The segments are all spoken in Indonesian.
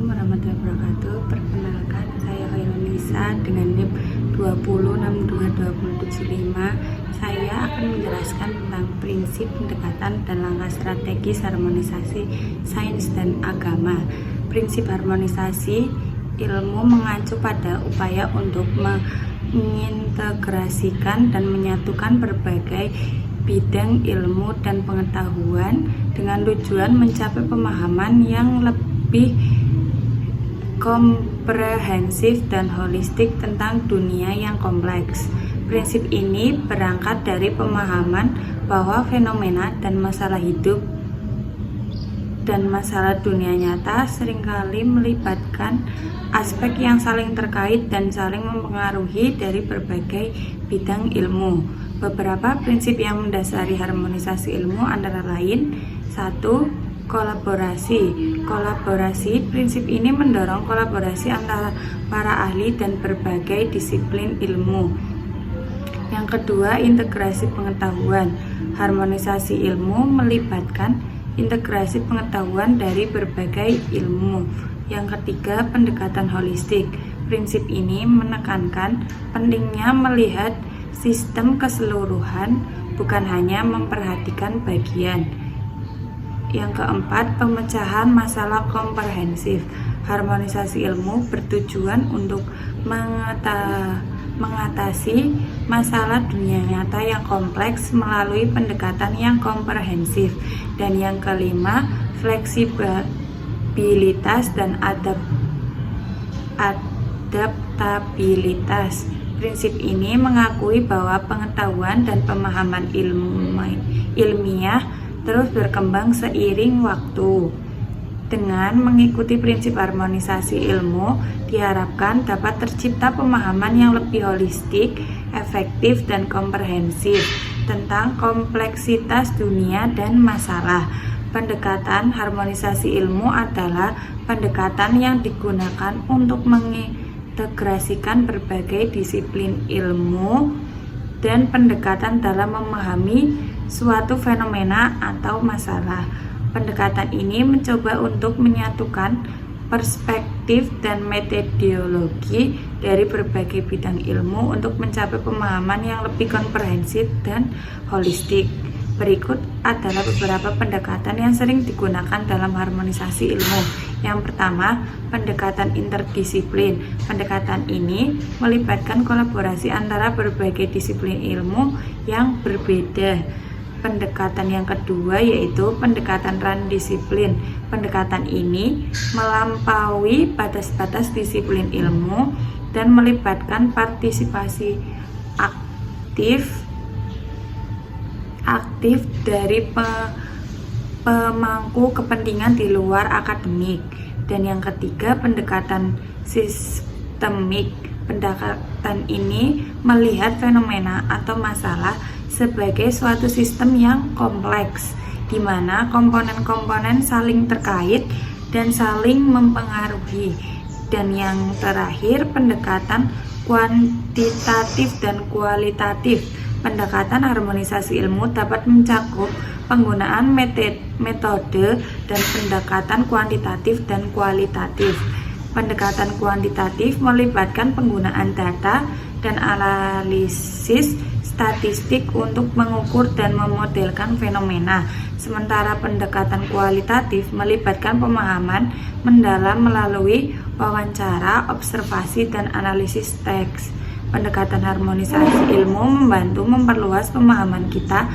Assalamualaikum warahmatullahi wabarakatuh. Perkenalkan, saya Khairunisa dengan NIM 2062275. Saya akan menjelaskan tentang prinsip pendekatan dan langkah strategis harmonisasi sains dan agama. Prinsip harmonisasi ilmu mengacu pada upaya untuk mengintegrasikan dan menyatukan berbagai bidang ilmu dan pengetahuan dengan tujuan mencapai pemahaman yang lebih komprehensif dan holistik tentang dunia yang kompleks. Prinsip ini berangkat dari pemahaman bahwa fenomena dan masalah hidup dan masalah dunia nyata seringkali melibatkan aspek yang saling terkait dan saling mempengaruhi dari berbagai bidang ilmu. Beberapa prinsip yang mendasari harmonisasi ilmu antara lain: 1. Kolaborasi. Prinsip ini mendorong kolaborasi antara para ahli dan berbagai disiplin ilmu. Yang kedua, integrasi pengetahuan. Harmonisasi ilmu melibatkan integrasi pengetahuan dari berbagai ilmu. Yang ketiga, pendekatan holistik. Prinsip ini menekankan pentingnya melihat sistem keseluruhan, bukan hanya memperhatikan bagian. Yang keempat, pemecahan masalah komprehensif. Harmonisasi ilmu bertujuan untuk mengatasi masalah dunia nyata yang kompleks melalui pendekatan yang komprehensif. Dan yang kelima, fleksibilitas dan adaptabilitas. Prinsip ini mengakui bahwa pengetahuan dan pemahaman ilmiah terus berkembang seiring waktu. Dengan mengikuti prinsip harmonisasi ilmu, diharapkan dapat tercipta pemahaman yang lebih holistik, efektif, dan komprehensif tentang kompleksitas dunia dan masalah. Pendekatan harmonisasi ilmu adalah pendekatan yang digunakan untuk mengintegrasikan berbagai disiplin ilmu dan pendekatan dalam memahami suatu fenomena atau masalah. Pendekatan ini mencoba untuk menyatukan perspektif dan metodologi dari berbagai bidang ilmu untuk mencapai pemahaman yang lebih komprehensif dan holistik. Berikut adalah beberapa pendekatan yang sering digunakan dalam harmonisasi ilmu. Yang pertama, pendekatan interdisiplin. Pendekatan ini melibatkan kolaborasi antara berbagai disiplin ilmu yang berbeda. Pendekatan yang kedua yaitu pendekatan transdisiplin. Pendekatan ini melampaui batas-batas disiplin ilmu dan melibatkan partisipasi aktif dari pemangku kepentingan di luar akademik. Dan yang ketiga, pendekatan sistemik. Pendekatan ini melihat fenomena atau masalah sebagai suatu sistem yang kompleks, di mana komponen-komponen saling terkait dan saling mempengaruhi. Dan yang terakhir, pendekatan kuantitatif dan kualitatif. Pendekatan harmonisasi ilmu dapat mencakup penggunaan metode dan pendekatan kuantitatif dan kualitatif. Pendekatan kuantitatif melibatkan penggunaan data dan analisis statistik untuk mengukur dan memodelkan fenomena. Sementara pendekatan kualitatif melibatkan pemahaman mendalam melalui wawancara, observasi, dan analisis teks. Pendekatan harmonisasi ilmu membantu memperluas pemahaman kita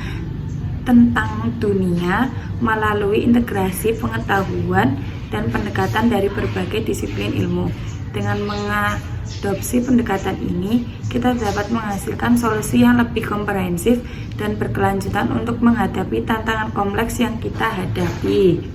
tentang dunia melalui integrasi pengetahuan dan pendekatan dari berbagai disiplin ilmu. Dengan mengadopsi pendekatan ini, kita dapat menghasilkan solusi yang lebih komprehensif dan berkelanjutan untuk menghadapi tantangan kompleks yang kita hadapi.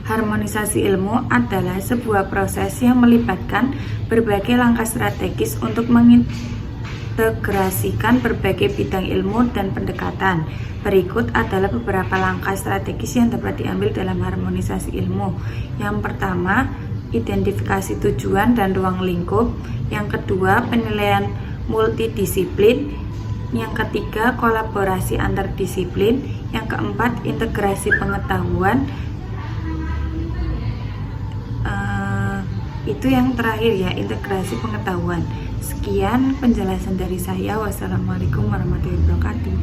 Harmonisasi ilmu adalah sebuah proses yang melibatkan berbagai langkah strategis untuk mengintegrasikan berbagai bidang ilmu dan pendekatan. Berikut adalah beberapa langkah strategis yang dapat diambil dalam harmonisasi ilmu. Yang pertama, identifikasi tujuan dan ruang lingkup. Yang kedua, penilaian multidisiplin. Yang ketiga, kolaborasi antar disiplin. Yang keempat, integrasi pengetahuan. Itu yang terakhir ya, integrasi pengetahuan. Sekian penjelasan dari saya. Wassalamualaikum warahmatullahi wabarakatuh.